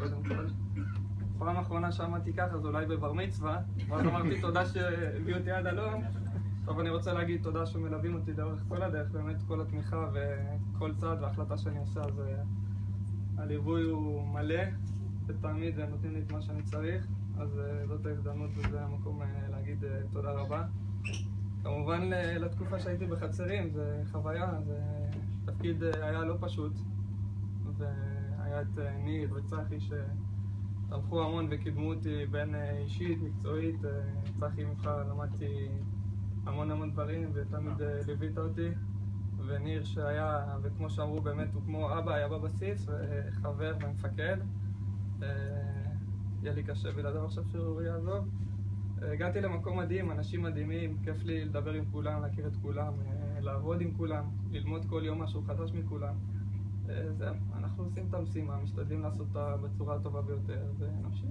קודם כל. פעם האחרונה שעמדתי ככה, זה אולי בבר מצווה, ואז אמרתי תודה שהביאו אותי עד הלום. טוב, אני רוצה להגיד תודה שמלווים אותי לאורך כל הדרך, באמת כל התמיכה וכל צעד וההחלטה שאני עושה, אז הליווי הוא מלא, ותמיד נותנים לי את מה שאני צריך, אז זאת ההזדמנות וזה המקום להגיד תודה רבה. כמובן לתקופה שהייתי בחצרים, זה חוויה, זה תפקיד היה לא פשוט, והיה את ניר וצחי שתמכו המון וקידמו אותי בין אישית, מקצועית. צחי ממך למדתי המון דברים ותמיד ליווית אותי, וניר שהיה, וכמו שאמרו באמת, הוא כמו אבא, היה בבסיס וחבר ומפקד. יהיה לי קשה בלעדיו עכשיו שהוא יעזוב. הגעתי למקום מדהים, אנשים מדהימים, כיף לי לדבר עם כולם, להכיר את כולם, לעבוד עם כולם, ללמוד כל יום משהו חדש מכולם. זהו, אנחנו עושים את המשימה, משתדלים לעשות אותה בצורה הטובה ביותר, ונמשיך.